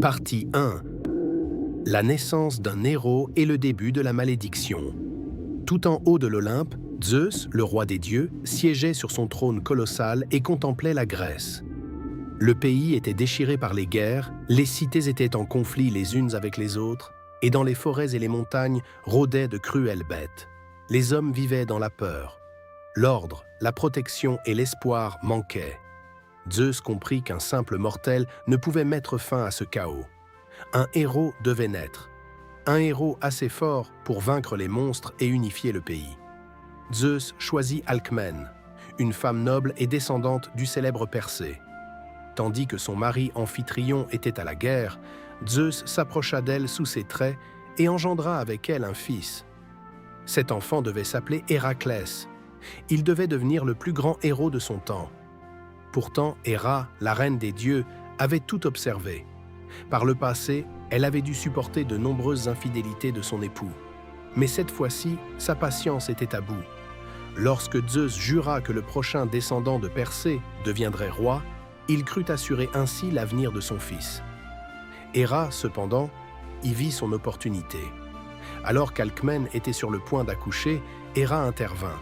Partie 1. La naissance d'un héros et le début de la malédiction. Tout en haut de l'Olympe, Zeus, le roi des dieux, siégeait sur son trône colossal et contemplait la Grèce. Le pays était déchiré par les guerres, les cités étaient en conflit les unes avec les autres, et dans les forêts et les montagnes rôdaient de cruelles bêtes. Les hommes vivaient dans la peur. L'ordre, la protection et l'espoir manquaient. Zeus comprit qu'un simple mortel ne pouvait mettre fin à ce chaos. Un héros devait naître. Un héros assez fort pour vaincre les monstres et unifier le pays. Zeus choisit Alcmène, une femme noble et descendante du célèbre Persée. Tandis que son mari Amphitryon était à la guerre, Zeus s'approcha d'elle sous ses traits et engendra avec elle un fils. Cet enfant devait s'appeler Héraclès. Il devait devenir le plus grand héros de son temps. Pourtant, Héra, la reine des dieux, avait tout observé. Par le passé, elle avait dû supporter de nombreuses infidélités de son époux. Mais cette fois-ci, sa patience était à bout. Lorsque Zeus jura que le prochain descendant de Persée deviendrait roi, il crut assurer ainsi l'avenir de son fils. Héra, cependant, y vit son opportunité. Alors qu'Alcmène était sur le point d'accoucher, Héra intervint.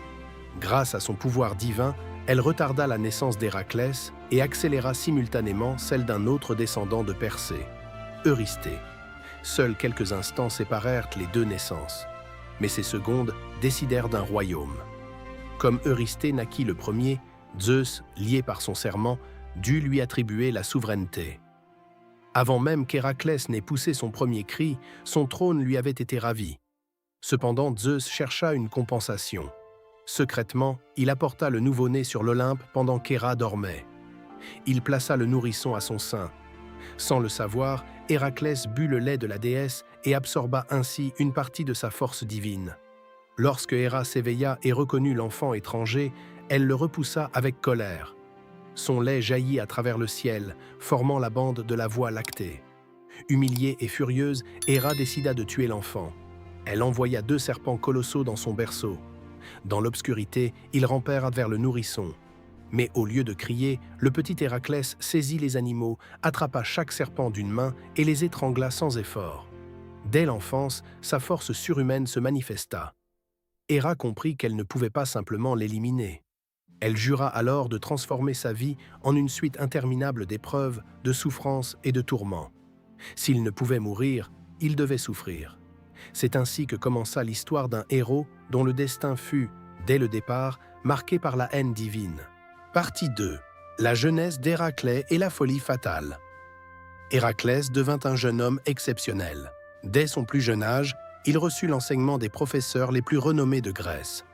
Grâce à son pouvoir divin, elle retarda la naissance d'Héraclès et accéléra simultanément celle d'un autre descendant de Persée, Eurysthée. Seuls quelques instants séparèrent les deux naissances, mais ces secondes décidèrent d'un royaume. Comme Eurysthée naquit le premier, Zeus, lié par son serment, dut lui attribuer la souveraineté. Avant même qu'Héraclès n'ait poussé son premier cri, son trône lui avait été ravi. Cependant, Zeus chercha une compensation. Secrètement, il apporta le nouveau-né sur l'Olympe pendant qu'Héra dormait. Il plaça le nourrisson à son sein. Sans le savoir, Héraclès but le lait de la déesse et absorba ainsi une partie de sa force divine. Lorsque Héra s'éveilla et reconnut l'enfant étranger, elle le repoussa avec colère. Son lait jaillit à travers le ciel, formant la bande de la Voie lactée. Humiliée et furieuse, Héra décida de tuer l'enfant. Elle envoya 2 serpents colossaux dans son berceau. Dans l'obscurité, ils rampèrent vers le nourrisson. Mais au lieu de crier, le petit Héraclès saisit les animaux, attrapa chaque serpent d'une main et les étrangla sans effort. Dès l'enfance, sa force surhumaine se manifesta. Héra comprit qu'elle ne pouvait pas simplement l'éliminer. Elle jura alors de transformer sa vie en une suite interminable d'épreuves, de souffrances et de tourments. S'il ne pouvait mourir, il devait souffrir. C'est ainsi que commença l'histoire d'un héros dont le destin fut, dès le départ, marqué par la haine divine. Partie 2. La jeunesse d'Héraclès et la folie fatale. Héraclès devint un jeune homme exceptionnel. Dès son plus jeune âge, il reçut l'enseignement des professeurs les plus renommés de Grèce.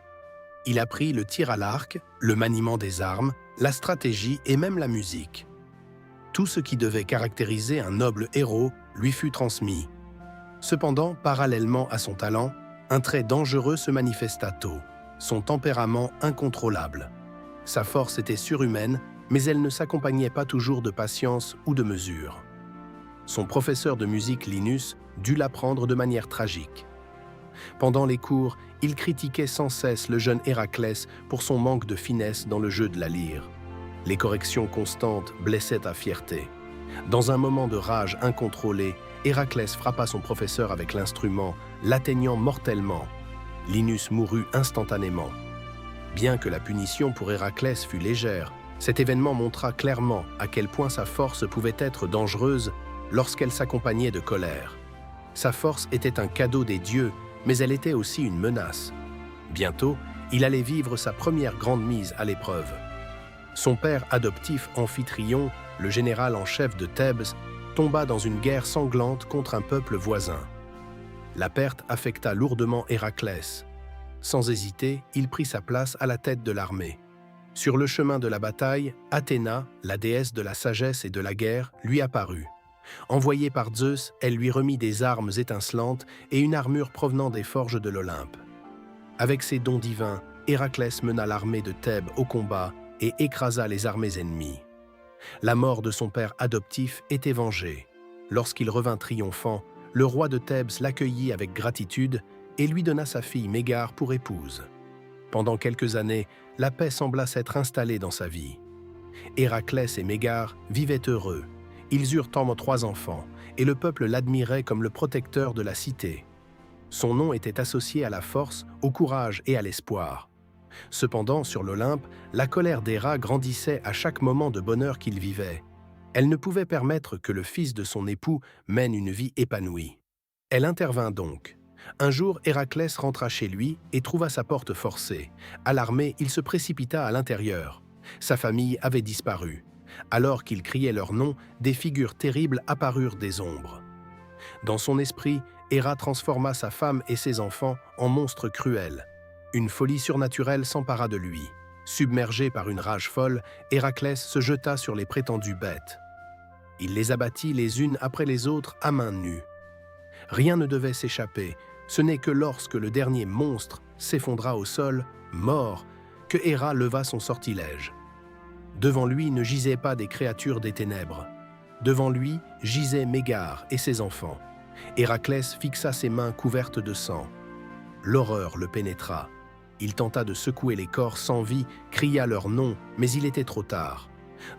Il apprit le tir à l'arc, le maniement des armes, la stratégie et même la musique. Tout ce qui devait caractériser un noble héros lui fut transmis. Cependant, parallèlement à son talent, un trait dangereux se manifesta tôt, son tempérament incontrôlable. Sa force était surhumaine, mais elle ne s'accompagnait pas toujours de patience ou de mesure. Son professeur de musique Linus dut l'apprendre de manière tragique. Pendant les cours, il critiquait sans cesse le jeune Héraclès pour son manque de finesse dans le jeu de la lyre. Les corrections constantes blessaient sa fierté. Dans un moment de rage incontrôlée, Héraclès frappa son professeur avec l'instrument, l'atteignant mortellement. Linus mourut instantanément. Bien que la punition pour Héraclès fût légère, cet événement montra clairement à quel point sa force pouvait être dangereuse lorsqu'elle s'accompagnait de colère. Sa force était un cadeau des dieux, mais elle était aussi une menace. Bientôt, il allait vivre sa première grande mise à l'épreuve. Son père adoptif Amphitryon, le général en chef de Thèbes, tomba dans une guerre sanglante contre un peuple voisin. La perte affecta lourdement Héraclès. Sans hésiter, il prit sa place à la tête de l'armée. Sur le chemin de la bataille, Athéna, la déesse de la sagesse et de la guerre, lui apparut. Envoyée par Zeus, elle lui remit des armes étincelantes et une armure provenant des forges de l'Olympe. Avec ses dons divins, Héraclès mena l'armée de Thèbes au combat et écrasa les armées ennemies. La mort de son père adoptif était vengée. Lorsqu'il revint triomphant, le roi de Thèbes l'accueillit avec gratitude et lui donna sa fille Mégare pour épouse. Pendant quelques années, la paix sembla s'être installée dans sa vie. Héraclès et Mégare vivaient heureux. Ils eurent 3 enfants, et le peuple l'admirait comme le protecteur de la cité. Son nom était associé à la force, au courage et à l'espoir. Cependant, sur l'Olympe, la colère d'Héra grandissait à chaque moment de bonheur qu'il vivait. Elle ne pouvait permettre que le fils de son époux mène une vie épanouie. Elle intervint donc. Un jour, Héraclès rentra chez lui et trouva sa porte forcée. Alarmé, il se précipita à l'intérieur. Sa famille avait disparu. Alors qu'il criait leur nom, des figures terribles apparurent des ombres. Dans son esprit, Héra transforma sa femme et ses enfants en monstres cruels. Une folie surnaturelle s'empara de lui. Submergé par une rage folle, Héraclès se jeta sur les prétendues bêtes. Il les abattit les unes après les autres à main nue. Rien ne devait s'échapper, ce n'est que lorsque le dernier monstre s'effondra au sol, mort, que Héra leva son sortilège. Devant lui ne gisaient pas des créatures des ténèbres. Devant lui gisaient Mégare et ses enfants. Héraclès fixa ses mains couvertes de sang. L'horreur le pénétra. Il tenta de secouer les corps sans vie, cria leur nom, mais il était trop tard.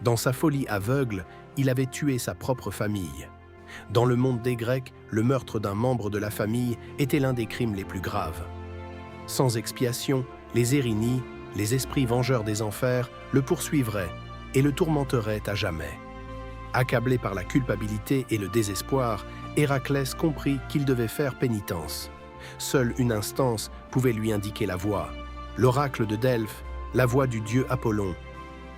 Dans sa folie aveugle, il avait tué sa propre famille. Dans le monde des Grecs, le meurtre d'un membre de la famille était l'un des crimes les plus graves. Sans expiation, les Érinies, les esprits vengeurs des enfers, le poursuivraient et le tourmenteraient à jamais. Accablé par la culpabilité et le désespoir, Héraclès comprit qu'il devait faire pénitence. Seule une instance pouvait lui indiquer la voie. L'oracle de Delphes, la voix du dieu Apollon.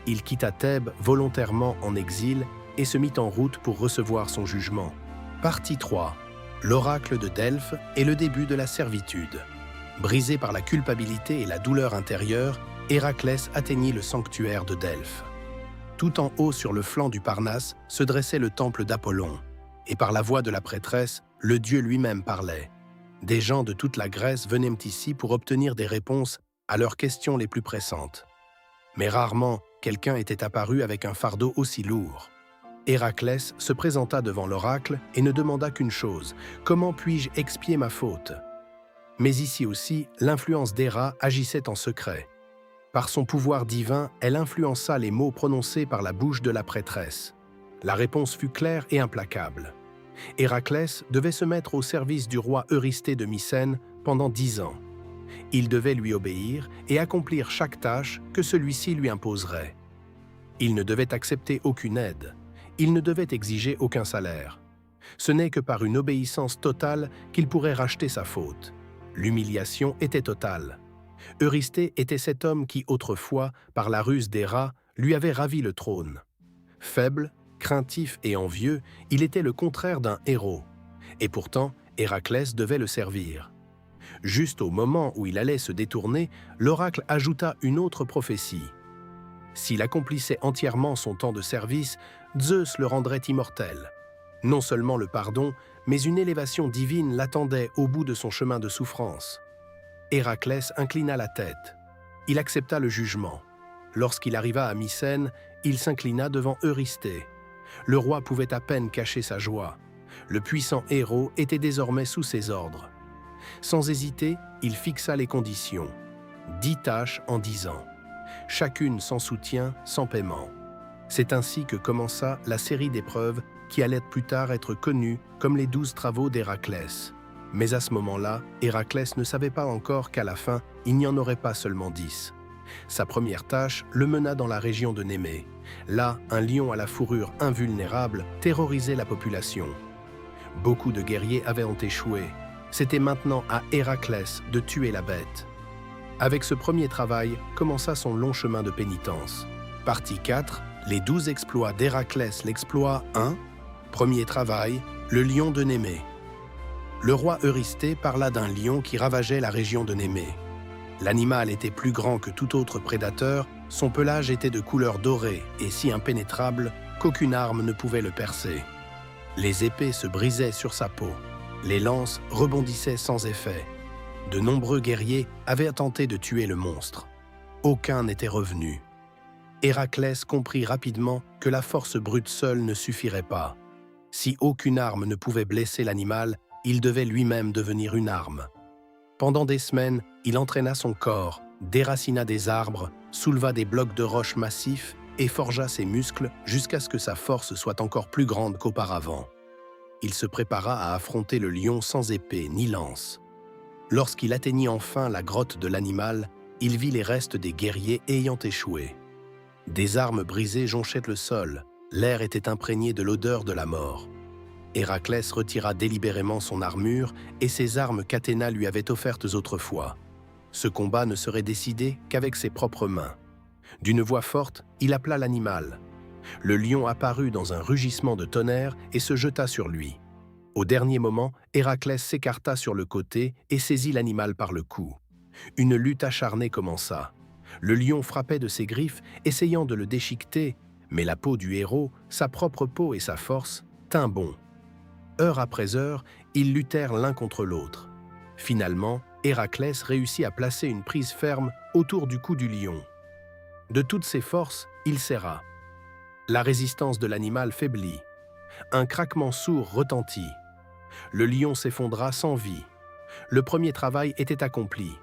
Il quitta Thèbes volontairement en exil et se mit en route pour recevoir son jugement. Partie 3. L'oracle de Delphes est le début de la servitude. Brisé par la culpabilité et la douleur intérieure, Héraclès atteignit le sanctuaire de Delphes. Tout en haut sur le flanc du Parnasse se dressait le temple d'Apollon, et par la voix de la prêtresse, le dieu lui-même parlait. Des gens de toute la Grèce venaient ici pour obtenir des réponses à leurs questions les plus pressantes. Mais rarement, quelqu'un était apparu avec un fardeau aussi lourd. Héraclès se présenta devant l'oracle et ne demanda qu'une chose: comment puis-je expier ma faute? Mais ici aussi, l'influence d'Héra agissait en secret. Par son pouvoir divin, elle influença les mots prononcés par la bouche de la prêtresse. La réponse fut claire et implacable. Héraclès devait se mettre au service du roi Eurysthée de Mycène pendant 10 ans. Il devait lui obéir et accomplir chaque tâche que celui-ci lui imposerait. Il ne devait accepter aucune aide. Il ne devait exiger aucun salaire. Ce n'est que par une obéissance totale qu'il pourrait racheter sa faute. L'humiliation était totale. Eurysthée était cet homme qui, autrefois, par la ruse d'Héra, lui avait ravi le trône. Faible, craintif et envieux, il était le contraire d'un héros. Et pourtant, Héraclès devait le servir. Juste au moment où il allait se détourner, l'oracle ajouta une autre prophétie. S'il accomplissait entièrement son temps de service, Zeus le rendrait immortel. Non seulement le pardon, mais une élévation divine l'attendait au bout de son chemin de souffrance. Héraclès inclina la tête. Il accepta le jugement. Lorsqu'il arriva à Mycène, il s'inclina devant Eurysthée. Le roi pouvait à peine cacher sa joie. Le puissant héros était désormais sous ses ordres. Sans hésiter, il fixa les conditions. 10 tâches en 10 ans. Chacune sans soutien, sans paiement. C'est ainsi que commença la série d'épreuves qui allaient plus tard être connues comme les 12 travaux d'Héraclès. Mais à ce moment-là, Héraclès ne savait pas encore qu'à la fin, il n'y en aurait pas seulement 10. Sa première tâche le mena dans la région de Némée. Là, un lion à la fourrure invulnérable terrorisait la population. Beaucoup de guerriers avaient échoué. C'était maintenant à Héraclès de tuer la bête. Avec ce premier travail, commença son long chemin de pénitence. Partie 4, les 12 exploits d'Héraclès. L'exploit 1, premier travail, le lion de Némée. Le roi Eurysthée parla d'un lion qui ravageait la région de Némée. L'animal était plus grand que tout autre prédateur, son pelage était de couleur dorée et si impénétrable qu'aucune arme ne pouvait le percer. Les épées se brisaient sur sa peau, les lances rebondissaient sans effet. De nombreux guerriers avaient tenté de tuer le monstre. Aucun n'était revenu. Héraclès comprit rapidement que la force brute seule ne suffirait pas. Si aucune arme ne pouvait blesser l'animal, il devait lui-même devenir une arme. Pendant des semaines, il entraîna son corps, déracina des arbres, souleva des blocs de roches massifs et forgea ses muscles jusqu'à ce que sa force soit encore plus grande qu'auparavant. Il se prépara à affronter le lion sans épée ni lance. Lorsqu'il atteignit enfin la grotte de l'animal, il vit les restes des guerriers ayant échoué. Des armes brisées jonchaient le sol, l'air était imprégné de l'odeur de la mort. Héraclès retira délibérément son armure et ses armes qu'Athéna lui avait offertes autrefois. Ce combat ne serait décidé qu'avec ses propres mains. D'une voix forte, il appela l'animal. Le lion apparut dans un rugissement de tonnerre et se jeta sur lui. Au dernier moment, Héraclès s'écarta sur le côté et saisit l'animal par le cou. Une lutte acharnée commença. Le lion frappait de ses griffes, essayant de le déchiqueter, mais la peau du héros, sa propre peau et sa force, tint bon. Heure après heure, ils luttèrent l'un contre l'autre. Finalement, Héraclès réussit à placer une prise ferme autour du cou du lion. De toutes ses forces, il serra. La résistance de l'animal faiblit. Un craquement sourd retentit. Le lion s'effondra sans vie. Le premier travail était accompli.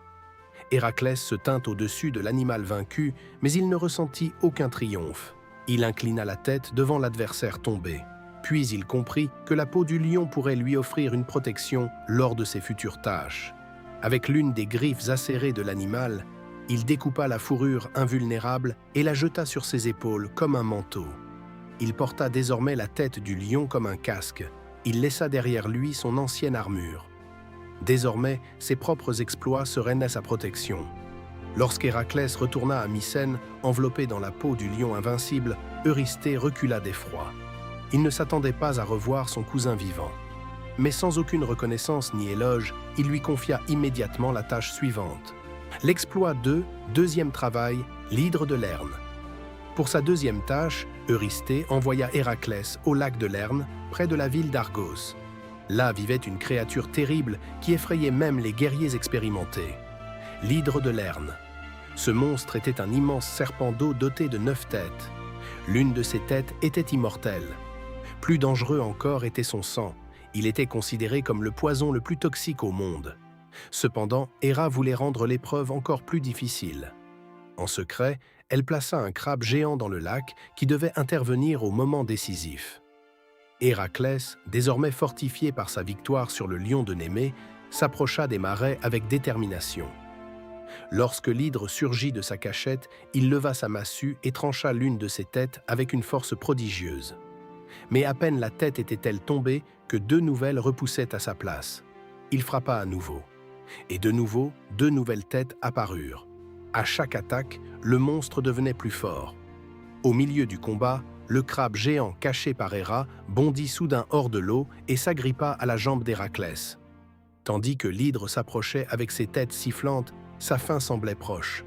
Héraclès se tint au-dessus de l'animal vaincu, mais il ne ressentit aucun triomphe. Il inclina la tête devant l'adversaire tombé. Puis il comprit que la peau du lion pourrait lui offrir une protection lors de ses futures tâches. Avec l'une des griffes acérées de l'animal, il découpa la fourrure invulnérable et la jeta sur ses épaules comme un manteau. Il porta désormais la tête du lion comme un casque. Il laissa derrière lui son ancienne armure. Désormais, ses propres exploits seraient à sa protection. Lorsqu'Héraclès retourna à Mycène, enveloppé dans la peau du lion invincible, Eurysthée recula d'effroi. Il ne s'attendait pas à revoir son cousin vivant. Mais sans aucune reconnaissance ni éloge, il lui confia immédiatement la tâche suivante. L'exploit 2, deuxième travail, l'hydre de Lerne. Pour sa deuxième tâche, Eurysthée envoya Héraclès au lac de Lerne, près de la ville d'Argos. Là vivait une créature terrible qui effrayait même les guerriers expérimentés. L'hydre de Lerne. Ce monstre était un immense serpent d'eau doté de 9 têtes. L'une de ces têtes était immortelle. Plus dangereux encore était son sang. Il était considéré comme le poison le plus toxique au monde. Cependant, Héra voulait rendre l'épreuve encore plus difficile. En secret, elle plaça un crabe géant dans le lac qui devait intervenir au moment décisif. Héraclès, désormais fortifié par sa victoire sur le lion de Némée, s'approcha des marais avec détermination. Lorsque l'hydre surgit de sa cachette, il leva sa massue et trancha l'une de ses têtes avec une force prodigieuse. Mais à peine la tête était-elle tombée que 2 nouvelles repoussaient à sa place. Il frappa à nouveau. Et de nouveau, 2 nouvelles têtes apparurent. À chaque attaque, le monstre devenait plus fort. Au milieu du combat, le crabe géant caché par Héra bondit soudain hors de l'eau et s'agrippa à la jambe d'Héraclès. Tandis que l'hydre s'approchait avec ses têtes sifflantes, sa fin semblait proche.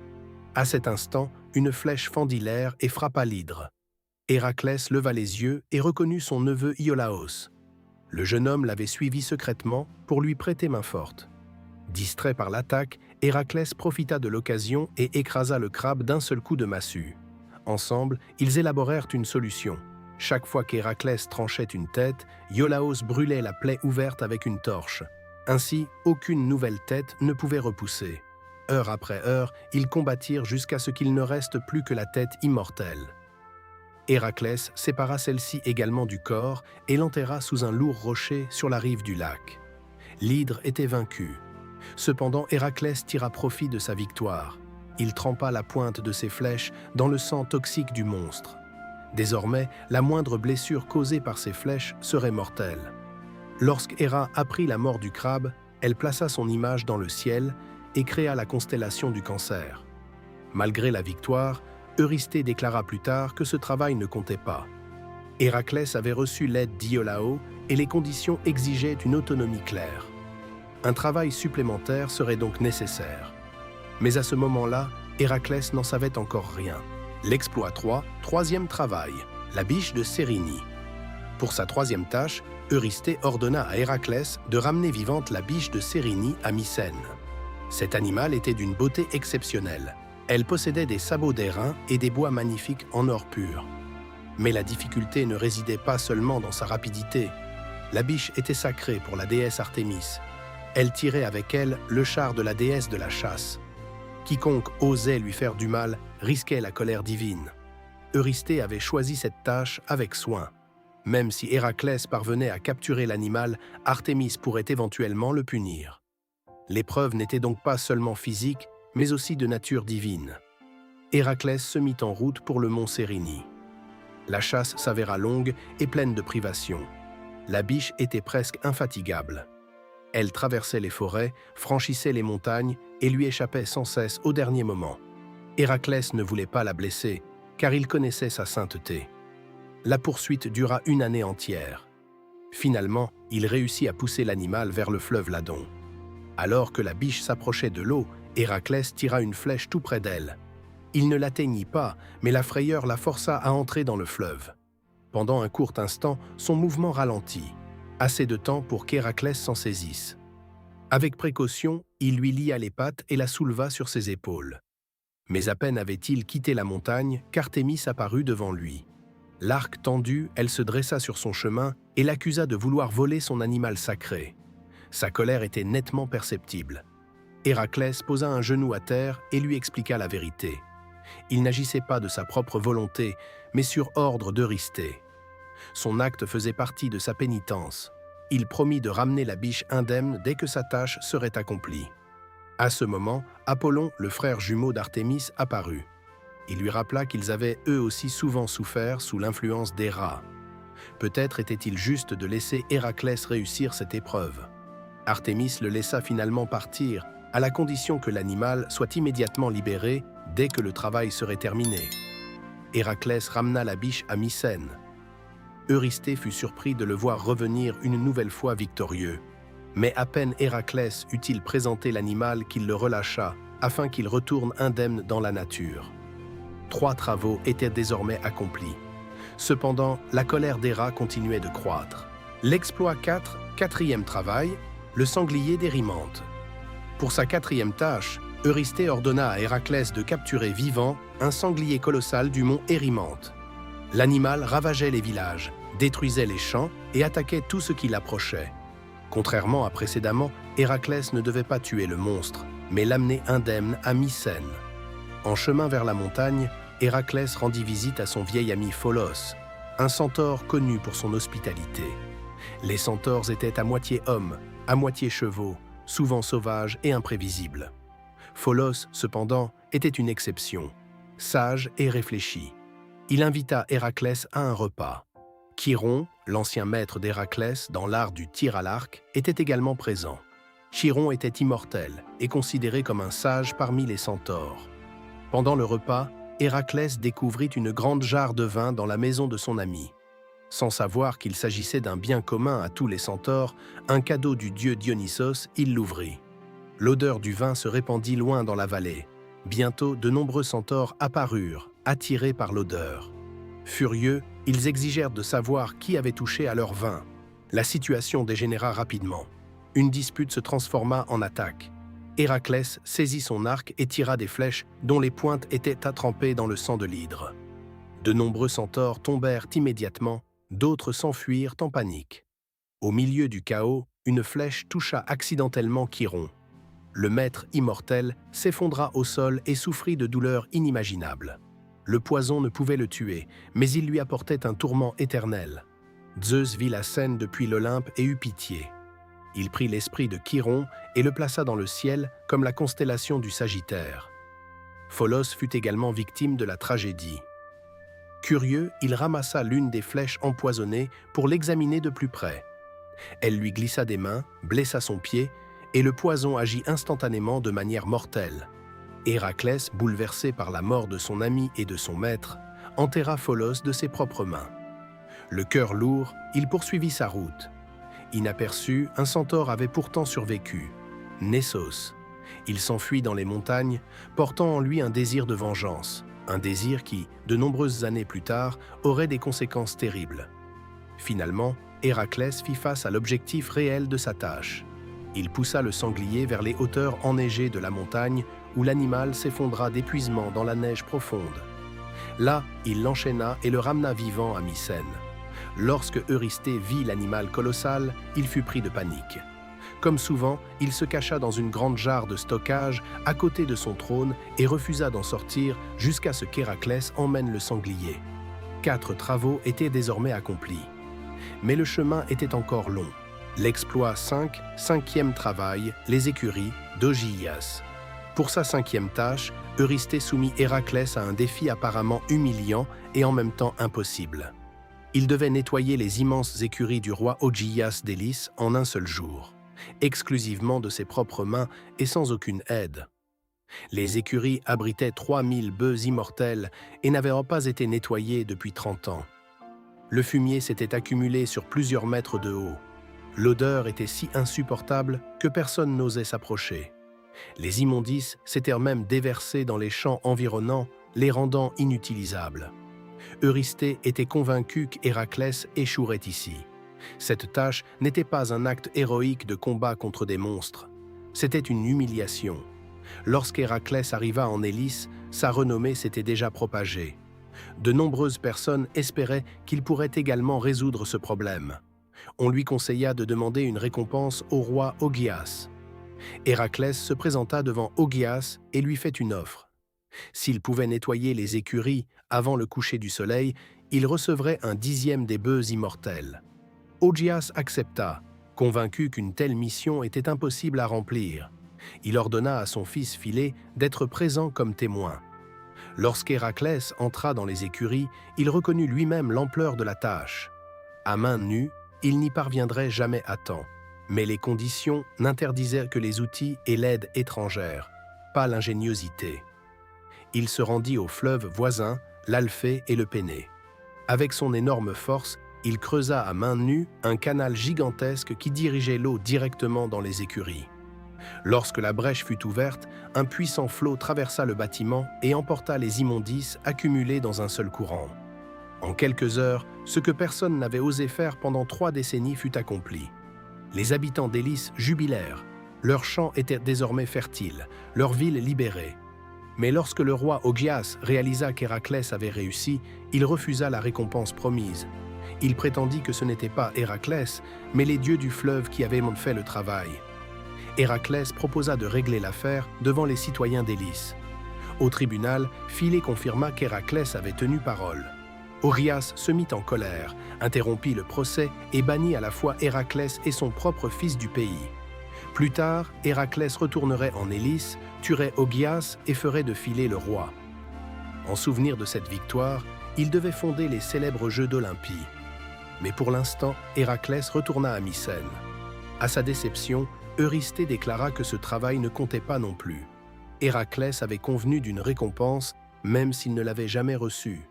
À cet instant, une flèche fendit l'air et frappa l'hydre. Héraclès leva les yeux et reconnut son neveu Iolaos. Le jeune homme l'avait suivi secrètement pour lui prêter main forte. Distrait par l'attaque, Héraclès profita de l'occasion et écrasa le crabe d'un seul coup de massue. Ensemble, ils élaborèrent une solution. Chaque fois qu'Héraclès tranchait une tête, Iolaos brûlait la plaie ouverte avec une torche. Ainsi, aucune nouvelle tête ne pouvait repousser. Heure après heure, ils combattirent jusqu'à ce qu'il ne reste plus que la tête immortelle. Héraclès sépara celle-ci également du corps et l'enterra sous un lourd rocher sur la rive du lac. L'hydre était vaincu. Cependant, Héraclès tira profit de sa victoire. Il trempa la pointe de ses flèches dans le sang toxique du monstre. Désormais, la moindre blessure causée par ces flèches serait mortelle. Lorsque Héra apprit la mort du crabe, elle plaça son image dans le ciel et créa la constellation du Cancer. Malgré la victoire, Eurysthée déclara plus tard que ce travail ne comptait pas. Héraclès avait reçu l'aide d'Iolao et les conditions exigeaient une autonomie claire. Un travail supplémentaire serait donc nécessaire. Mais à ce moment-là, Héraclès n'en savait encore rien. L'exploit 3, troisième travail, la biche de Cérynie. Pour sa troisième tâche, Eurysthée ordonna à Héraclès de ramener vivante la biche de Cérynie à Mycène. Cet animal était d'une beauté exceptionnelle. Elle possédait des sabots d'airain et des bois magnifiques en or pur. Mais la difficulté ne résidait pas seulement dans sa rapidité. La biche était sacrée pour la déesse Artémis. Elle tirait avec elle le char de la déesse de la chasse. Quiconque osait lui faire du mal risquait la colère divine. Eurysthée avait choisi cette tâche avec soin. Même si Héraclès parvenait à capturer l'animal, Artémis pourrait éventuellement le punir. L'épreuve n'était donc pas seulement physique, mais aussi de nature divine. Héraclès se mit en route pour le mont Cérynie. La chasse s'avéra longue et pleine de privations. La biche était presque infatigable. Elle traversait les forêts, franchissait les montagnes et lui échappait sans cesse au dernier moment. Héraclès ne voulait pas la blesser, car il connaissait sa sainteté. La poursuite dura une année entière. Finalement, il réussit à pousser l'animal vers le fleuve Ladon. Alors que la biche s'approchait de l'eau, Héraclès tira une flèche tout près d'elle. Il ne l'atteignit pas, mais la frayeur la força à entrer dans le fleuve. Pendant un court instant, son mouvement ralentit, assez de temps pour qu'Héraclès s'en saisisse. Avec précaution, il lui lia les pattes et la souleva sur ses épaules. Mais à peine avait-il quitté la montagne qu'Artémis apparut devant lui. L'arc tendu, elle se dressa sur son chemin et l'accusa de vouloir voler son animal sacré. Sa colère était nettement perceptible. Héraclès posa un genou à terre et lui expliqua la vérité. Il n'agissait pas de sa propre volonté, mais sur ordre d'Eurysthée. Son acte faisait partie de sa pénitence. Il promit de ramener la biche indemne dès que sa tâche serait accomplie. À ce moment, Apollon, le frère jumeau d'Artémis, apparut. Il lui rappela qu'ils avaient eux aussi souvent souffert sous l'influence d'Héra. Peut-être était-il juste de laisser Héraclès réussir cette épreuve. Artémis le laissa finalement partir, à la condition que l'animal soit immédiatement libéré dès que le travail serait terminé. Héraclès ramena la biche à Mycène. Eurysthée fut surpris de le voir revenir une nouvelle fois victorieux. Mais à peine Héraclès eut-il présenté l'animal qu'il le relâcha, afin qu'il retourne indemne dans la nature. 3 travaux étaient désormais accomplis. Cependant, la colère d'Héra continuait de croître. L'exploit 4, 4e travail, le sanglier d'Érymanthe. Pour sa 4e tâche, Eurysthée ordonna à Héraclès de capturer vivant un sanglier colossal du mont Érymanthe. L'animal ravageait les villages, détruisait les champs et attaquait tout ce qui l'approchait. Contrairement à précédemment, Héraclès ne devait pas tuer le monstre, mais l'amener indemne à Mycène. En chemin vers la montagne, Héraclès rendit visite à son vieil ami Pholos, un centaure connu pour son hospitalité. Les centaures étaient à moitié hommes, à moitié chevaux, souvent sauvages et imprévisibles. Pholos, cependant, était une exception, sage et réfléchi. Il invita Héraclès à un repas. Chiron, l'ancien maître d'Héraclès dans l'art du tir à l'arc, était également présent. Chiron était immortel et considéré comme un sage parmi les centaures. Pendant le repas, Héraclès découvrit une grande jarre de vin dans la maison de son ami. Sans savoir qu'il s'agissait d'un bien commun à tous les centaures, un cadeau du dieu Dionysos, il l'ouvrit. L'odeur du vin se répandit loin dans la vallée. Bientôt, de nombreux centaures apparurent, attirés par l'odeur. Furieux, ils exigèrent de savoir qui avait touché à leur vin. La situation dégénéra rapidement. Une dispute se transforma en attaque. Héraclès saisit son arc et tira des flèches dont les pointes étaient attrempées dans le sang de l'hydre. De nombreux centaures tombèrent immédiatement, d'autres s'enfuirent en panique. Au milieu du chaos, une flèche toucha accidentellement Chiron. Le maître immortel s'effondra au sol et souffrit de douleurs inimaginables. Le poison ne pouvait le tuer, mais il lui apportait un tourment éternel. Zeus vit la scène depuis l'Olympe et eut pitié. Il prit l'esprit de Chiron et le plaça dans le ciel comme la constellation du Sagittaire. Pholos fut également victime de la tragédie. Curieux, il ramassa l'une des flèches empoisonnées pour l'examiner de plus près. Elle lui glissa des mains, blessa son pied, et le poison agit instantanément de manière mortelle. Héraclès, bouleversé par la mort de son ami et de son maître, enterra Pholos de ses propres mains. Le cœur lourd, il poursuivit sa route. Inaperçu, un centaure avait pourtant survécu, Nessos. Il s'enfuit dans les montagnes, portant en lui un désir de vengeance, un désir qui, de nombreuses années plus tard, aurait des conséquences terribles. Finalement, Héraclès fit face à l'objectif réel de sa tâche. Il poussa le sanglier vers les hauteurs enneigées de la montagne où l'animal s'effondra d'épuisement dans la neige profonde. Là, il l'enchaîna et le ramena vivant à Mycène. Lorsque Eurysthée vit l'animal colossal, il fut pris de panique. Comme souvent, il se cacha dans une grande jarre de stockage à côté de son trône et refusa d'en sortir jusqu'à ce qu'Héraclès emmène le sanglier. 4 travaux étaient désormais accomplis. Mais le chemin était encore long. L'exploit 5, 5e travail, les écuries d'Ogyias. Pour sa 5e tâche, Eurysthée soumit Héraclès à un défi apparemment humiliant et en même temps impossible. Il devait nettoyer les immenses écuries du roi Ogyias d'Élis en un seul jour, exclusivement de ses propres mains et sans aucune aide. Les écuries abritaient 3000 bœufs immortels et n'avaient pas été nettoyées depuis 30 ans. Le fumier s'était accumulé sur plusieurs mètres de haut. L'odeur était si insupportable que personne n'osait s'approcher. Les immondices s'étaient même déversés dans les champs environnants, les rendant inutilisables. Eurysthée était convaincu qu'Héraclès échouerait ici. Cette tâche n'était pas un acte héroïque de combat contre des monstres. C'était une humiliation. Lorsqu'Héraclès arriva en Élis, sa renommée s'était déjà propagée. De nombreuses personnes espéraient qu'il pourrait également résoudre ce problème. On lui conseilla de demander une récompense au roi Ogyias. Héraclès se présenta devant Ogyias et lui fait une offre. S'il pouvait nettoyer les écuries avant le coucher du soleil, il recevrait un 10e des bœufs immortels. Ogyias accepta, convaincu qu'une telle mission était impossible à remplir. Il ordonna à son fils Philée d'être présent comme témoin. Lorsqu'Héraclès entra dans les écuries, il reconnut lui-même l'ampleur de la tâche. À main nue, il n'y parviendrait jamais à temps. Mais les conditions n'interdisaient que les outils et l'aide étrangère, pas l'ingéniosité. Il se rendit aux fleuves voisins, l'Alphée et le Péné. Avec son énorme force, il creusa à main nue un canal gigantesque qui dirigeait l'eau directement dans les écuries. Lorsque la brèche fut ouverte, un puissant flot traversa le bâtiment et emporta les immondices accumulés dans un seul courant. En quelques heures, ce que personne n'avait osé faire pendant 3 décennies fut accompli. Les habitants d'Élis jubilèrent. Leurs champs étaient désormais fertiles, leur ville libérée. Mais lorsque le roi Ogyias réalisa qu'Héraclès avait réussi, il refusa la récompense promise. Il prétendit que ce n'était pas Héraclès, mais les dieux du fleuve qui avaient fait le travail. Héraclès proposa de régler l'affaire devant les citoyens d'Élis. Au tribunal, Philée confirma qu'Héraclès avait tenu parole. Ogyias se mit en colère, interrompit le procès et bannit à la fois Héraclès et son propre fils du pays. Plus tard, Héraclès retournerait en Élis, tuerait Ogyias et ferait de Philée le roi. En souvenir de cette victoire, il devait fonder les célèbres Jeux d'Olympie. Mais pour l'instant, Héraclès retourna à Mycène. À sa déception, Eurysthée déclara que ce travail ne comptait pas non plus. Héraclès avait convenu d'une récompense, même s'il ne l'avait jamais reçue.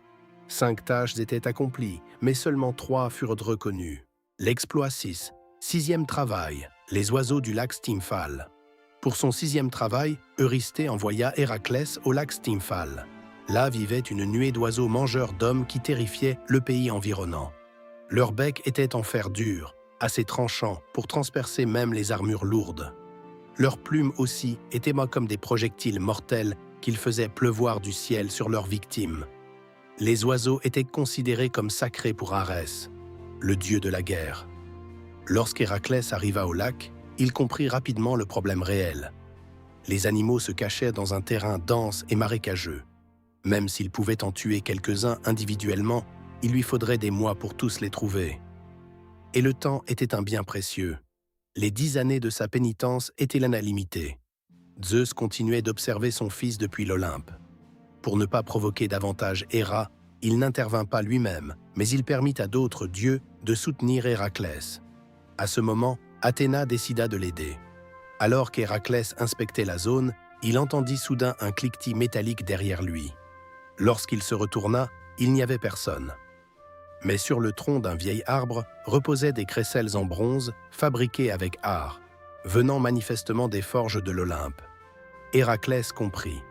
5 tâches étaient accomplies, mais seulement 3 furent reconnues. L'exploit 6, 6e travail, les oiseaux du lac Stymphale. Pour son 6e travail, Eurysthée envoya Héraclès au lac Stymphale. Là vivait une nuée d'oiseaux mangeurs d'hommes qui terrifiaient le pays environnant. Leur bec était en fer dur, assez tranchant pour transpercer même les armures lourdes. Leurs plumes aussi étaient comme des projectiles mortels qu'ils faisaient pleuvoir du ciel sur leurs victimes. Les oiseaux étaient considérés comme sacrés pour Arès, le dieu de la guerre. Lorsqu'Héraclès arriva au lac, il comprit rapidement le problème réel. Les animaux se cachaient dans un terrain dense et marécageux. Même s'il pouvait en tuer quelques-uns individuellement, il lui faudrait des mois pour tous les trouver. Et le temps était un bien précieux. Les 10 années de sa pénitence étaient l'analité. Zeus continuait d'observer son fils depuis l'Olympe. Pour ne pas provoquer davantage Héra, il n'intervint pas lui-même, mais il permit à d'autres dieux de soutenir Héraclès. À ce moment, Athéna décida de l'aider. Alors qu'Héraclès inspectait la zone, il entendit soudain un cliquetis métallique derrière lui. Lorsqu'il se retourna, il n'y avait personne. Mais sur le tronc d'un vieil arbre reposaient des crécelles en bronze fabriquées avec art, venant manifestement des forges de l'Olympe. Héraclès comprit.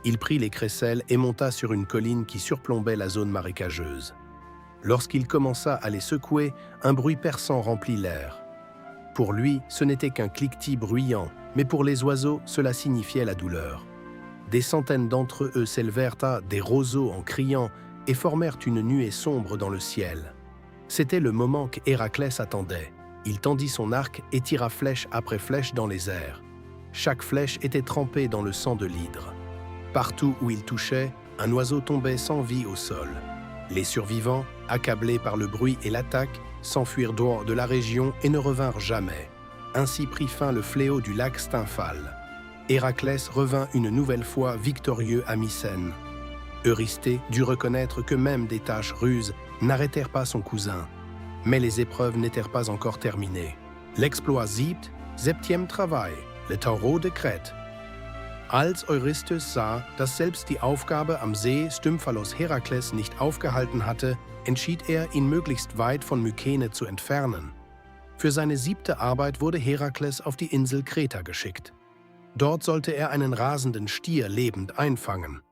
Il prit les crécelles et monta sur une colline qui surplombait la zone marécageuse. Lorsqu'il commença à les secouer, un bruit perçant remplit l'air. Pour lui, ce n'était qu'un cliquetis bruyant, mais pour les oiseaux, cela signifiait la douleur. Des centaines d'entre eux s'élevèrent à des roseaux en criant et formèrent une nuée sombre dans le ciel. C'était le moment qu'Héraclès attendait. Il tendit son arc et tira flèche après flèche dans les airs. Chaque flèche était trempée dans le sang de l'hydre. Partout où il touchait, un oiseau tombait sans vie au sol. Les survivants, accablés par le bruit et l'attaque, s'enfuirent dehors de la région et ne revinrent jamais. Ainsi prit fin le fléau du lac Stymphale. Héraclès revint une nouvelle fois victorieux à Mycène. Eurysthée dut reconnaître que même des tâches ruses n'arrêtèrent pas son cousin. Mais les épreuves n'étaient pas encore terminées. L'exploit septième travail, le taureau de Crète. Als Eurystheus sah, dass selbst die Aufgabe am See Stymphalos Herakles nicht aufgehalten hatte, entschied er, ihn möglichst weit von Mykene zu entfernen. Für seine 7. Arbeit wurde Herakles auf die Insel Kreta geschickt. Dort sollte er einen rasenden Stier lebend einfangen.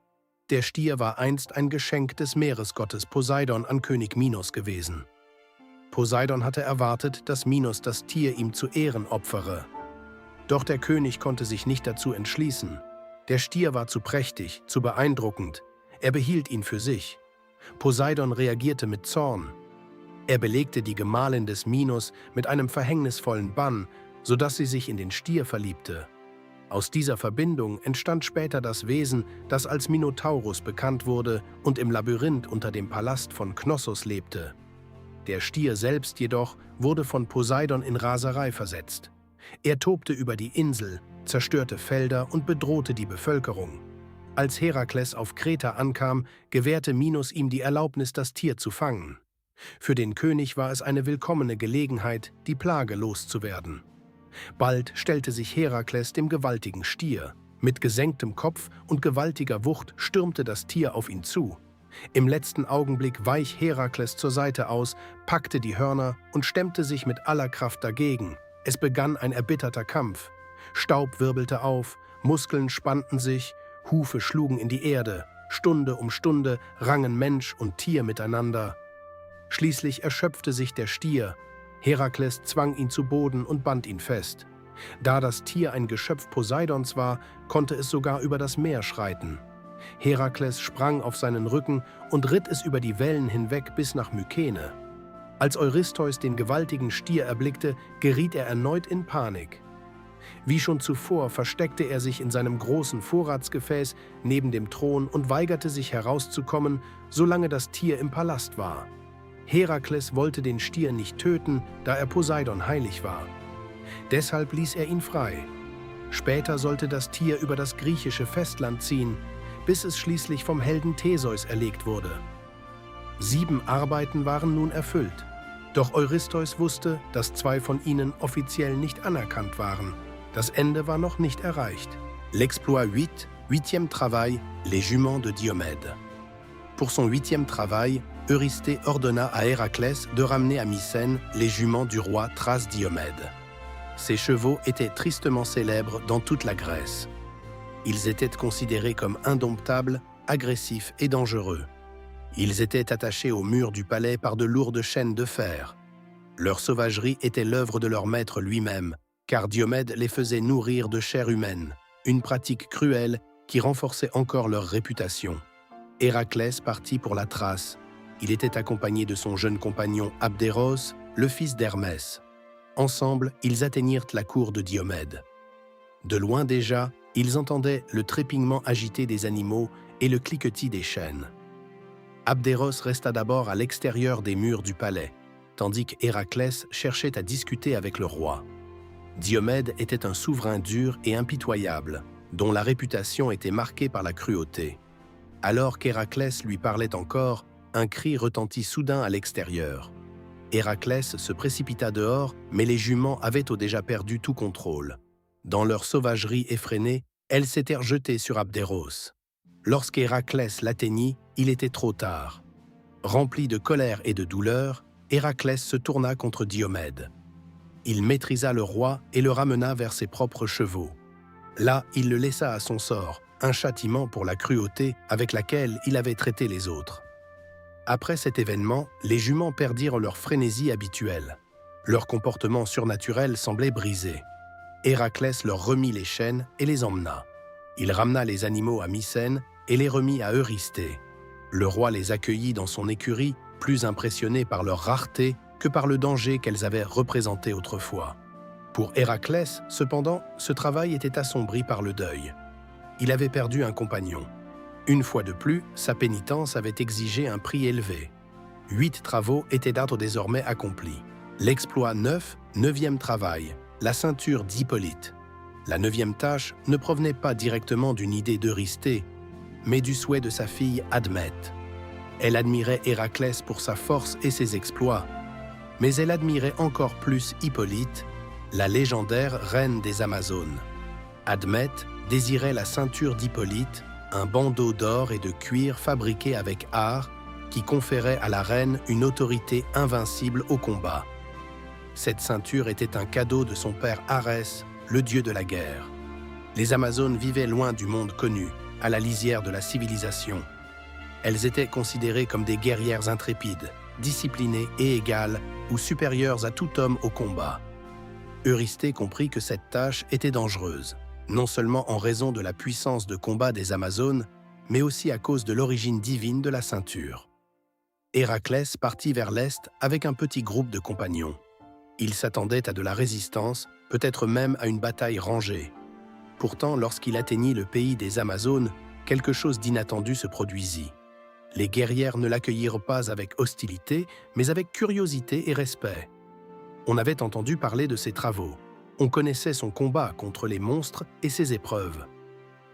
Der Stier war einst ein Geschenk des Meeresgottes Poseidon an König Minos gewesen. Poseidon hatte erwartet, dass Minos das Tier ihm zu Ehren opfere. Doch der König konnte sich nicht dazu entschließen. Der Stier war zu prächtig, zu beeindruckend. Er behielt ihn für sich. Poseidon reagierte mit Zorn. Er belegte die Gemahlin des Minos mit einem verhängnisvollen Bann, sodass sie sich in den Stier verliebte. Aus dieser Verbindung entstand später das Wesen, das als Minotaurus bekannt wurde und im Labyrinth unter dem Palast von Knossos lebte. Der Stier selbst jedoch wurde von Poseidon in Raserei versetzt. Er tobte über die Insel, zerstörte Felder und bedrohte die Bevölkerung. Als Herakles auf Kreta ankam, gewährte Minos ihm die Erlaubnis, das Tier zu fangen. Für den König war es eine willkommene Gelegenheit, die Plage loszuwerden. Bald stellte sich Herakles dem gewaltigen Stier. Mit gesenktem Kopf und gewaltiger Wucht stürmte das Tier auf ihn zu. Im letzten Augenblick wich Herakles zur Seite aus, packte die Hörner und stemmte sich mit aller Kraft dagegen. Es begann ein erbitterter Kampf. Staub wirbelte auf, Muskeln spannten sich, Hufe schlugen in die Erde. Stunde um Stunde rangen Mensch und Tier miteinander. Schließlich erschöpfte sich der Stier. Herakles zwang ihn zu Boden und band ihn fest. Da das Tier ein Geschöpf Poseidons war, konnte es sogar über das Meer schreiten. Herakles sprang auf seinen Rücken und ritt es über die Wellen hinweg bis nach Mykene. Als Eurystheus den gewaltigen Stier erblickte, geriet er erneut in Panik. Wie schon zuvor versteckte er sich in seinem großen Vorratsgefäß neben dem Thron und weigerte sich herauszukommen, solange das Tier im Palast war. Herakles wollte den Stier nicht töten, da er Poseidon heilig war. Deshalb ließ er ihn frei. Später sollte das Tier über das griechische Festland ziehen, bis es schließlich vom Helden Theseus erlegt wurde. 7 Arbeiten waren nun erfüllt. Doch Eurystheus wusste, dass 2 von ihnen offiziell nicht anerkannt waren. Das Ende war noch nicht erreicht. L'exploit 8, 8e travail, les juments de Diomède. Pour son 8e travail, Eurysthée ordonna à Héraclès de ramener à Mycène les juments du roi Thrace Diomède. Ces chevaux étaient tristement célèbres dans toute la Grèce. Ils étaient considérés comme indomptables, agressifs et dangereux. Ils étaient attachés au mur du palais par de lourdes chaînes de fer. Leur sauvagerie était l'œuvre de leur maître lui-même, car Diomède les faisait nourrir de chair humaine, une pratique cruelle qui renforçait encore leur réputation. Héraclès partit pour la Thrace. Il était accompagné de son jeune compagnon Abdéros, le fils d'Hermès. Ensemble, ils atteignirent la cour de Diomède. De loin déjà, ils entendaient le trépignement agité des animaux et le cliquetis des chaînes. Abdéros resta d'abord à l'extérieur des murs du palais, tandis qu'Héraclès cherchait à discuter avec le roi. Diomède était un souverain dur et impitoyable, dont la réputation était marquée par la cruauté. Alors qu'Héraclès lui parlait encore, un cri retentit soudain à l'extérieur. Héraclès se précipita dehors, mais les juments avaient déjà perdu tout contrôle. Dans leur sauvagerie effrénée, elles s'étaient jetées sur Abdéros. Lorsqu'Héraclès l'atteignit, il était trop tard. Rempli de colère et de douleur, Héraclès se tourna contre Diomède. Il maîtrisa le roi et le ramena vers ses propres chevaux. Là, il le laissa à son sort, un châtiment pour la cruauté avec laquelle il avait traité les autres. Après cet événement, les juments perdirent leur frénésie habituelle. Leur comportement surnaturel semblait brisé. Héraclès leur remit les chaînes et les emmena. Il ramena les animaux à Mycène et les remit à Eurysthée. Le roi les accueillit dans son écurie, plus impressionné par leur rareté que par le danger qu'elles avaient représenté autrefois. Pour Héraclès, cependant, ce travail était assombri par le deuil. Il avait perdu un compagnon. Une fois de plus, sa pénitence avait exigé un prix élevé. 8 travaux étaient d'être désormais accomplis. L'exploit 9, 9e travail, la ceinture d'Hippolyte. La 9e tâche ne provenait pas directement d'une idée d'Eurysthée, mais du souhait de sa fille Admète. Elle admirait Héraclès pour sa force et ses exploits, mais elle admirait encore plus Hippolyte, la légendaire reine des Amazones. Admète désirait la ceinture d'Hippolyte, un bandeau d'or et de cuir fabriqué avec art qui conférait à la reine une autorité invincible au combat. Cette ceinture était un cadeau de son père Arès, le dieu de la guerre. Les Amazones vivaient loin du monde connu, à la lisière de la civilisation. Elles étaient considérées comme des guerrières intrépides, disciplinées et égales, ou supérieures à tout homme au combat. Eurysthée comprit que cette tâche était dangereuse, non seulement en raison de la puissance de combat des Amazones, mais aussi à cause de l'origine divine de la ceinture. Héraclès partit vers l'est avec un petit groupe de compagnons. Il s'attendait à de la résistance, peut-être même à une bataille rangée. Pourtant, lorsqu'il atteignit le pays des Amazones, quelque chose d'inattendu se produisit. Les guerrières ne l'accueillirent pas avec hostilité, mais avec curiosité et respect. On avait entendu parler de ses travaux. On connaissait son combat contre les monstres et ses épreuves.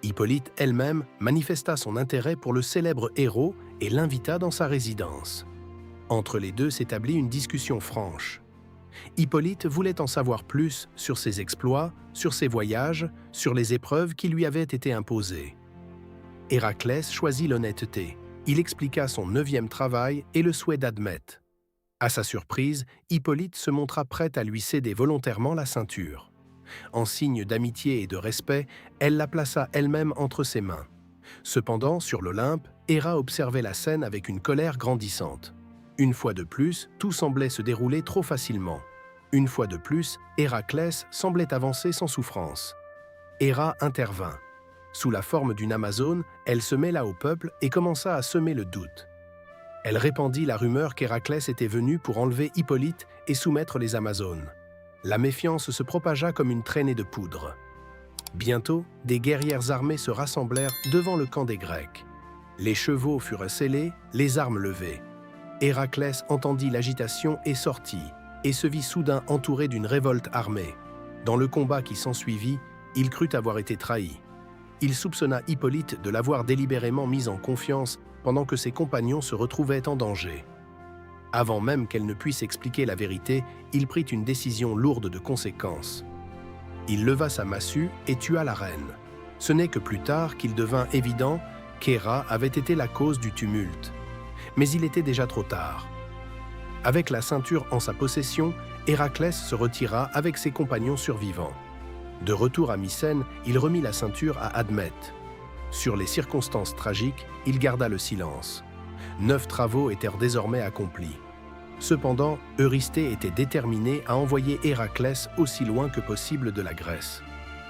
Hippolyte elle-même manifesta son intérêt pour le célèbre héros et l'invita dans sa résidence. Entre les deux s'établit une discussion franche. Hippolyte voulait en savoir plus sur ses exploits, sur ses voyages, sur les épreuves qui lui avaient été imposées. Héraclès choisit l'honnêteté. Il expliqua son 9e travail et le souhait d'Admète. À sa surprise, Hippolyte se montra prête à lui céder volontairement la ceinture. En signe d'amitié et de respect, elle la plaça elle-même entre ses mains. Cependant, sur l'Olympe, Héra observait la scène avec une colère grandissante. Une fois de plus, tout semblait se dérouler trop facilement. Une fois de plus, Héraclès semblait avancer sans souffrance. Héra intervint. Sous la forme d'une Amazone, elle se mêla au peuple et commença à semer le doute. Elle répandit la rumeur qu'Héraclès était venu pour enlever Hippolyte et soumettre les Amazones. La méfiance se propagea comme une traînée de poudre. Bientôt, des guerrières armées se rassemblèrent devant le camp des Grecs. Les chevaux furent sellés, les armes levées. Héraclès entendit l'agitation et sortit, et se vit soudain entouré d'une révolte armée. Dans le combat qui s'ensuivit, il crut avoir été trahi. Il soupçonna Hippolyte de l'avoir délibérément mis en confiance pendant que ses compagnons se retrouvaient en danger. Avant même qu'elle ne puisse expliquer la vérité, il prit une décision lourde de conséquences. Il leva sa massue et tua la reine. Ce n'est que plus tard qu'il devint évident qu'Héra avait été la cause du tumulte. Mais il était déjà trop tard. Avec la ceinture en sa possession, Héraclès se retira avec ses compagnons survivants. De retour à Mycène, il remit la ceinture à Admète. Sur les circonstances tragiques, il garda le silence. 9 travaux étaient désormais accomplis. Cependant, Eurysthée était déterminé à envoyer Héraclès aussi loin que possible de la Grèce.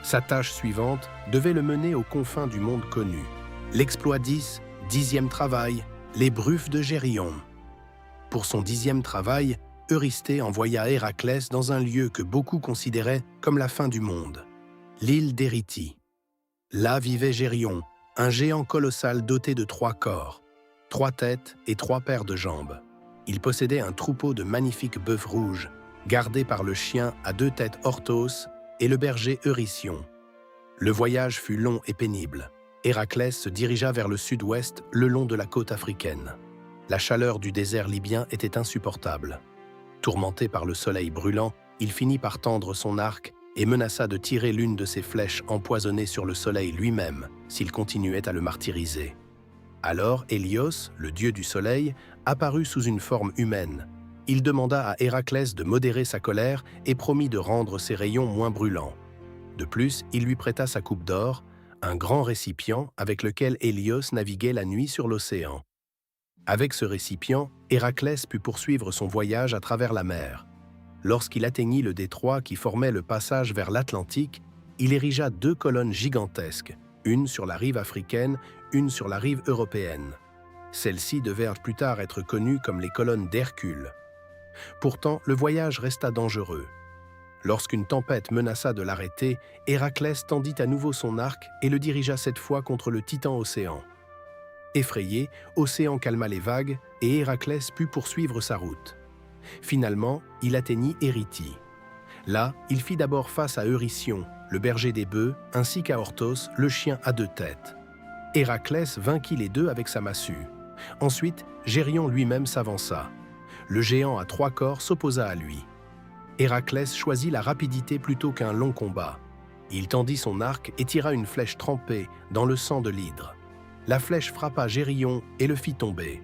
Sa tâche suivante devait le mener aux confins du monde connu. L'exploit 10, 10e travail, les Bruffes de Gérion. Pour son 10e travail, Eurysthée envoya Héraclès dans un lieu que beaucoup considéraient comme la fin du monde, l'île d'Érythie. Là vivait Gérion, un géant colossal doté de 3 corps, 3 têtes et 3 paires de jambes. Il possédait un troupeau de magnifiques bœufs rouges, gardés par le chien à 2 têtes Orthos et le berger Eurytion. Le voyage fut long et pénible. Héraclès se dirigea vers le sud-ouest, le long de la côte africaine. La chaleur du désert libyen était insupportable. Tourmenté par le soleil brûlant, il finit par tendre son arc et menaça de tirer l'une de ses flèches empoisonnées sur le soleil lui-même s'il continuait à le martyriser. Alors Hélios, le dieu du soleil, apparut sous une forme humaine. Il demanda à Héraclès de modérer sa colère et promit de rendre ses rayons moins brûlants. De plus, il lui prêta sa coupe d'or, un grand récipient avec lequel Hélios naviguait la nuit sur l'océan. Avec ce récipient, Héraclès put poursuivre son voyage à travers la mer. Lorsqu'il atteignit le détroit qui formait le passage vers l'Atlantique, il érigea 2 colonnes gigantesques, une sur la rive africaine, une sur la rive européenne. Celles-ci devinrent plus tard être connues comme les colonnes d'Hercule. Pourtant, le voyage resta dangereux. Lorsqu'une tempête menaça de l'arrêter, Héraclès tendit à nouveau son arc et le dirigea cette fois contre le titan Océan. Effrayé, Océan calma les vagues et Héraclès put poursuivre sa route. Finalement, il atteignit Érythie. Là, il fit d'abord face à Eurytion, le berger des bœufs, ainsi qu'à Orthos, le chien à 2 têtes. Héraclès vainquit les deux avec sa massue. Ensuite, Gérion lui-même s'avança. Le géant à 3 corps s'opposa à lui. Héraclès choisit la rapidité plutôt qu'un long combat. Il tendit son arc et tira une flèche trempée dans le sang de l'hydre. La flèche frappa Gérion et le fit tomber.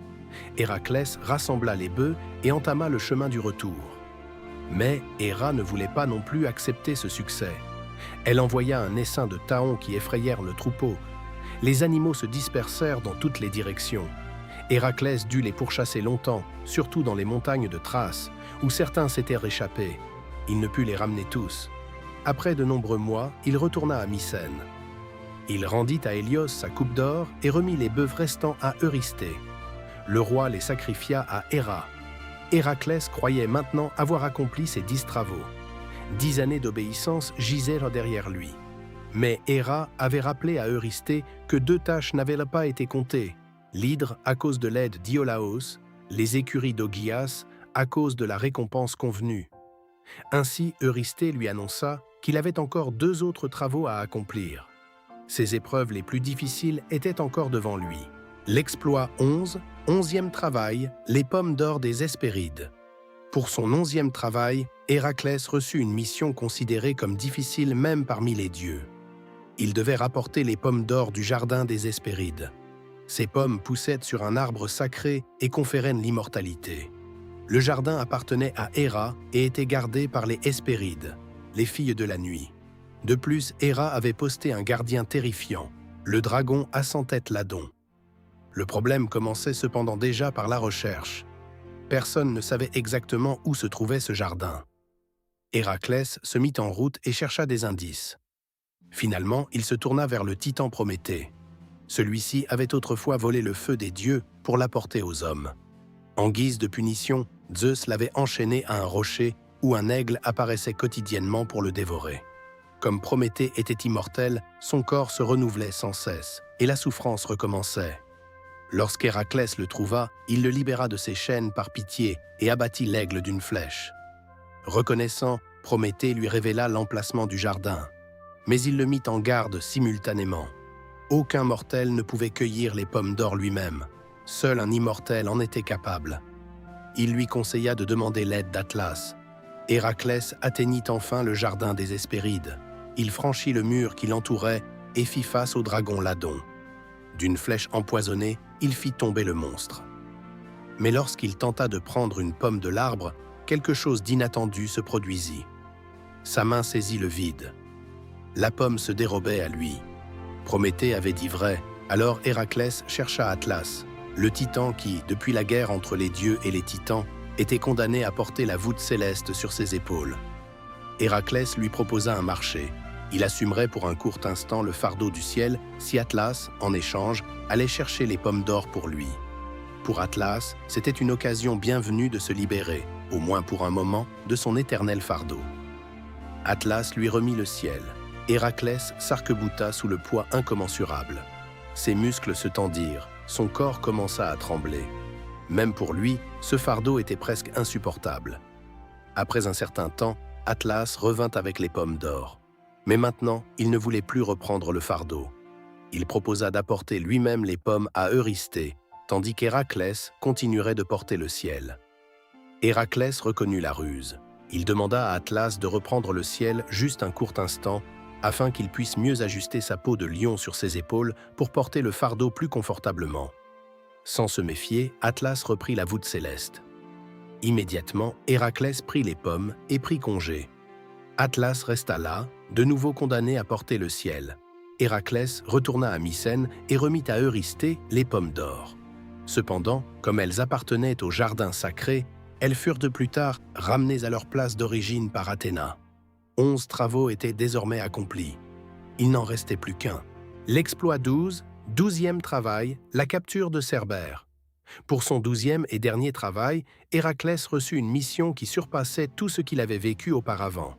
Héraclès rassembla les bœufs et entama le chemin du retour. Mais Héra ne voulait pas non plus accepter ce succès. Elle envoya un essaim de taons qui effrayèrent le troupeau. Les animaux se dispersèrent dans toutes les directions. Héraclès dut les pourchasser longtemps, surtout dans les montagnes de Thrace, où certains s'étaient réchappés. Il ne put les ramener tous. Après de nombreux mois, il retourna à Mycène. Il rendit à Hélios sa coupe d'or et remit les bœufs restants à Eurysthée. Le roi les sacrifia à Héra. Héraclès croyait maintenant avoir accompli ses 10 travaux. 10 années d'obéissance gisaient derrière lui. Mais Héra avait rappelé à Eurysthée que 2 tâches n'avaient pas été comptées. L'hydre à cause de l'aide d'Iolaos, les écuries d'Augias à cause de la récompense convenue. Ainsi, Eurysthée lui annonça qu'il avait encore 2 autres travaux à accomplir. Ses épreuves les plus difficiles étaient encore devant lui. L'exploit 11, 11e travail, les pommes d'or des Hespérides. Pour son 11e travail, Héraclès reçut une mission considérée comme difficile même parmi les dieux. Il devait rapporter les pommes d'or du jardin des Hespérides. Ces pommes poussaient sur un arbre sacré et conféraient l'immortalité. Le jardin appartenait à Héra et était gardé par les Hespérides, les filles de la nuit. De plus, Héra avait posté un gardien terrifiant, le dragon à 100 têtes Ladon. Le problème commençait cependant déjà par la recherche. Personne ne savait exactement où se trouvait ce jardin. Héraclès se mit en route et chercha des indices. Finalement, il se tourna vers le titan Prométhée. Celui-ci avait autrefois volé le feu des dieux pour l'apporter aux hommes. En guise de punition, Zeus l'avait enchaîné à un rocher où un aigle apparaissait quotidiennement pour le dévorer. Comme Prométhée était immortel, son corps se renouvelait sans cesse et la souffrance recommençait. Lorsqu'Héraclès le trouva, il le libéra de ses chaînes par pitié et abattit l'aigle d'une flèche. Reconnaissant, Prométhée lui révéla l'emplacement du jardin. Mais il le mit en garde simultanément. Aucun mortel ne pouvait cueillir les pommes d'or lui-même. Seul un immortel en était capable. Il lui conseilla de demander l'aide d'Atlas. Héraclès atteignit enfin le jardin des Hespérides. Il franchit le mur qui l'entourait et fit face au dragon Ladon. D'une flèche empoisonnée, il fit tomber le monstre. Mais lorsqu'il tenta de prendre une pomme de l'arbre, quelque chose d'inattendu se produisit. Sa main saisit le vide. La pomme se dérobait à lui. Prométhée avait dit vrai, alors Héraclès chercha Atlas, le titan qui, depuis la guerre entre les dieux et les titans, était condamné à porter la voûte céleste sur ses épaules. Héraclès lui proposa un marché. Il assumerait pour un court instant le fardeau du ciel si Atlas, en échange, allait chercher les pommes d'or pour lui. Pour Atlas, c'était une occasion bienvenue de se libérer, au moins pour un moment, de son éternel fardeau. Atlas lui remit le ciel. Héraclès s'arc-bouta sous le poids incommensurable. Ses muscles se tendirent, son corps commença à trembler. Même pour lui, ce fardeau était presque insupportable. Après un certain temps, Atlas revint avec les pommes d'or. Mais maintenant, il ne voulait plus reprendre le fardeau. Il proposa d'apporter lui-même les pommes à Eurysthée, tandis qu'Héraclès continuerait de porter le ciel. Héraclès reconnut la ruse. Il demanda à Atlas de reprendre le ciel juste un court instant, afin qu'il puisse mieux ajuster sa peau de lion sur ses épaules pour porter le fardeau plus confortablement. Sans se méfier, Atlas reprit la voûte céleste. Immédiatement, Héraclès prit les pommes et prit congé. Atlas resta là, de nouveau condamné à porter le ciel. Héraclès retourna à Mycène et remit à Eurysthée les pommes d'or. Cependant, comme elles appartenaient au jardin sacré, elles furent de plus tard ramenées à leur place d'origine par Athéna. 11 travaux étaient désormais accomplis. Il n'en restait plus qu'un. L'exploit 12, 12e travail, la capture de Cerbère. Pour son 12e et dernier travail, Héraclès reçut une mission qui surpassait tout ce qu'il avait vécu auparavant.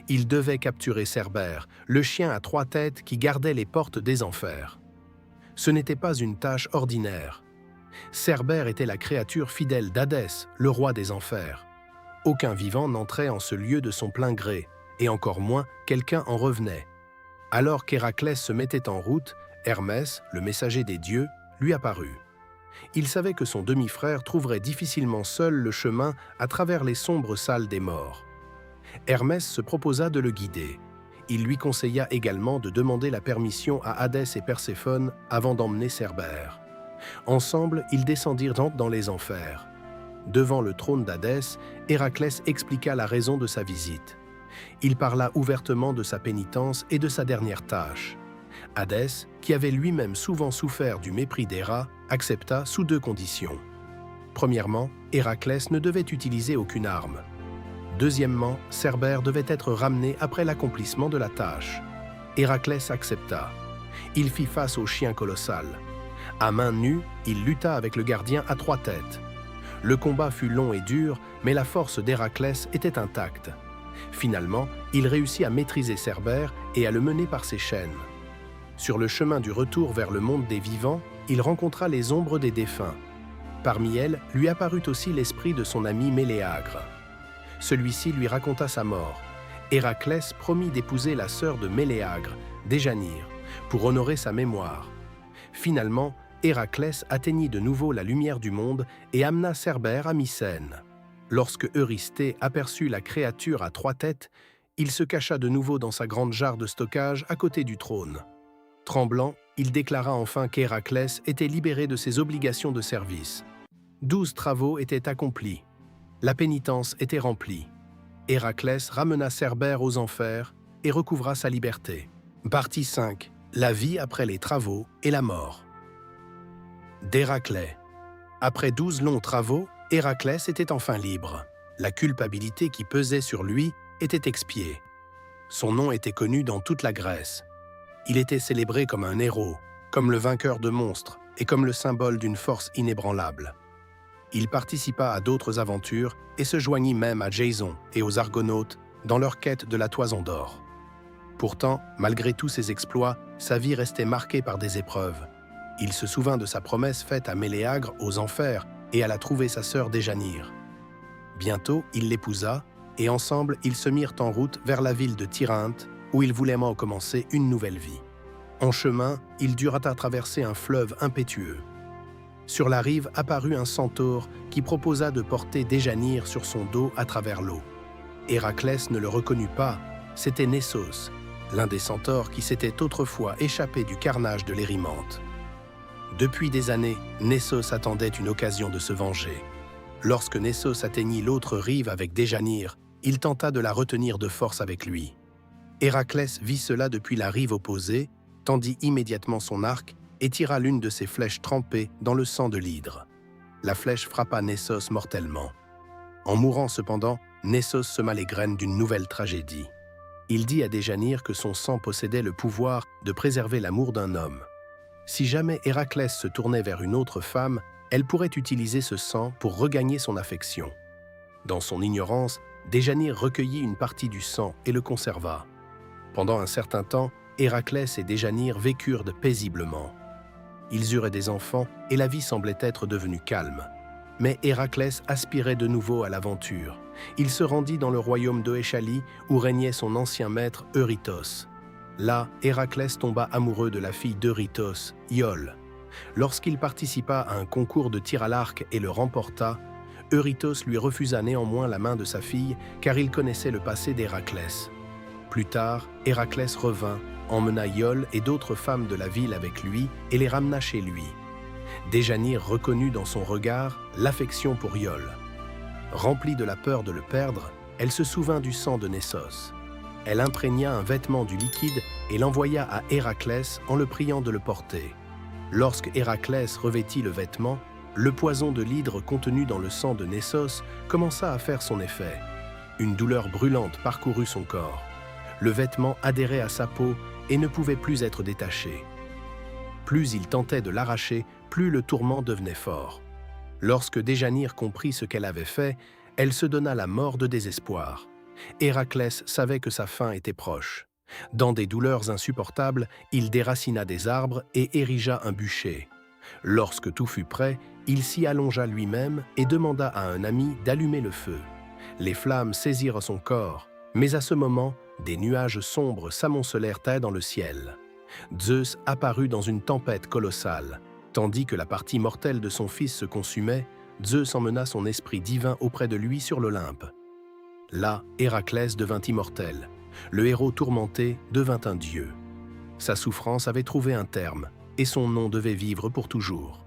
Il devait capturer Cerbère, le chien à 3 têtes qui gardait les portes des enfers. Ce n'était pas une tâche ordinaire. Cerbère était la créature fidèle d'Hadès, le roi des enfers. Aucun vivant n'entrait en ce lieu de son plein gré, et encore moins quelqu'un en revenait. Alors qu'Héraclès se mettait en route, Hermès, le messager des dieux, lui apparut. Il savait que son demi-frère trouverait difficilement seul le chemin à travers les sombres salles des morts. Hermès se proposa de le guider. Il lui conseilla également de demander la permission à Hadès et Perséphone avant d'emmener Cerbère. Ensemble, ils descendirent dans les enfers. Devant le trône d'Hadès, Héraclès expliqua la raison de sa visite. Il parla ouvertement de sa pénitence et de sa dernière tâche. Hadès, qui avait lui-même souvent souffert du mépris d'Héra, accepta sous 2 conditions. Premièrement, Héraclès ne devait utiliser aucune arme. Deuxièmement, Cerbère devait être ramené après l'accomplissement de la tâche. Héraclès accepta. Il fit face au chien colossal. À main nue, il lutta avec le gardien à 3 têtes. Le combat fut long et dur, mais la force d'Héraclès était intacte. Finalement, il réussit à maîtriser Cerbère et à le mener par ses chaînes. Sur le chemin du retour vers le monde des vivants, il rencontra les ombres des défunts. Parmi elles, lui apparut aussi l'esprit de son ami Méléagre. Celui-ci lui raconta sa mort. Héraclès promit d'épouser la sœur de Méléagre, Déjanire, pour honorer sa mémoire. Finalement, Héraclès atteignit de nouveau la lumière du monde et amena Cerbère à Mycène. Lorsque Eurysthée aperçut la créature à 3 têtes, il se cacha de nouveau dans sa grande jarre de stockage à côté du trône. Tremblant, il déclara enfin qu'Héraclès était libéré de ses obligations de service. 12 travaux étaient accomplis. La pénitence était remplie. Héraclès ramena Cerbère aux enfers et recouvra sa liberté. Partie 5. La vie après les travaux et la mort. D'Héraclès. Après 12 longs travaux, Héraclès était enfin libre. La culpabilité qui pesait sur lui était expiée. Son nom était connu dans toute la Grèce. Il était célébré comme un héros, comme le vainqueur de monstres et comme le symbole d'une force inébranlable. Il participa à d'autres aventures et se joignit même à Jason et aux Argonautes dans leur quête de la toison d'or. Pourtant, malgré tous ses exploits, sa vie restait marquée par des épreuves. Il se souvint de sa promesse faite à Méléagre aux enfers et alla trouver sa sœur Déjanire. Bientôt, il l'épousa et ensemble, ils se mirent en route vers la ville de Tyrinthe où ils voulaient commencer une nouvelle vie. En chemin, ils durent traverser un fleuve impétueux. Sur la rive apparut un centaure qui proposa de porter Déjanire sur son dos à travers l'eau. Héraclès ne le reconnut pas, c'était Nessos, l'un des centaures qui s'était autrefois échappé du carnage de l'Érymanthe. Depuis des années, Nessos attendait une occasion de se venger. Lorsque Nessos atteignit l'autre rive avec Déjanire, il tenta de la retenir de force avec lui. Héraclès vit cela depuis la rive opposée, tendit immédiatement son arc et tira l'une de ses flèches trempées dans le sang de l'hydre. La flèche frappa Nessos mortellement. En mourant cependant, Nessos sema les graines d'une nouvelle tragédie. Il dit à Déjanire que son sang possédait le pouvoir de préserver l'amour d'un homme. Si jamais Héraclès se tournait vers une autre femme, elle pourrait utiliser ce sang pour regagner son affection. Dans son ignorance, Déjanire recueillit une partie du sang et le conserva. Pendant un certain temps, Héraclès et Déjanire vécurent paisiblement. Ils eurent des enfants et la vie semblait être devenue calme. Mais Héraclès aspirait de nouveau à l'aventure. Il se rendit dans le royaume d'Oéchalie où régnait son ancien maître Eurytos. Là, Héraclès tomba amoureux de la fille d'Eurytos, Iole. Lorsqu'il participa à un concours de tir à l'arc et le remporta, Eurytos lui refusa néanmoins la main de sa fille car il connaissait le passé d'Héraclès. Plus tard, Héraclès revint, emmena Iole et d'autres femmes de la ville avec lui et les ramena chez lui. Déjanire reconnut dans son regard l'affection pour Iole. Remplie de la peur de le perdre, elle se souvint du sang de Nessos. Elle imprégna un vêtement du liquide et l'envoya à Héraclès en le priant de le porter. Lorsque Héraclès revêtit le vêtement, le poison de l'hydre contenu dans le sang de Nessos commença à faire son effet. Une douleur brûlante parcourut son corps. Le vêtement adhérait à sa peau et ne pouvait plus être détaché. Plus il tentait de l'arracher, plus le tourment devenait fort. Lorsque Déjanire comprit ce qu'elle avait fait, elle se donna la mort de désespoir. Héraclès savait que sa fin était proche. Dans des douleurs insupportables, il déracina des arbres et érigea un bûcher. Lorsque tout fut prêt, il s'y allongea lui-même et demanda à un ami d'allumer le feu. Les flammes saisirent son corps, mais à ce moment, des nuages sombres s'amoncelèrent dans le ciel. Zeus apparut dans une tempête colossale. Tandis que la partie mortelle de son fils se consumait, Zeus emmena son esprit divin auprès de lui sur l'Olympe. Là, Héraclès devint immortel. Le héros tourmenté devint un dieu. Sa souffrance avait trouvé un terme, et son nom devait vivre pour toujours.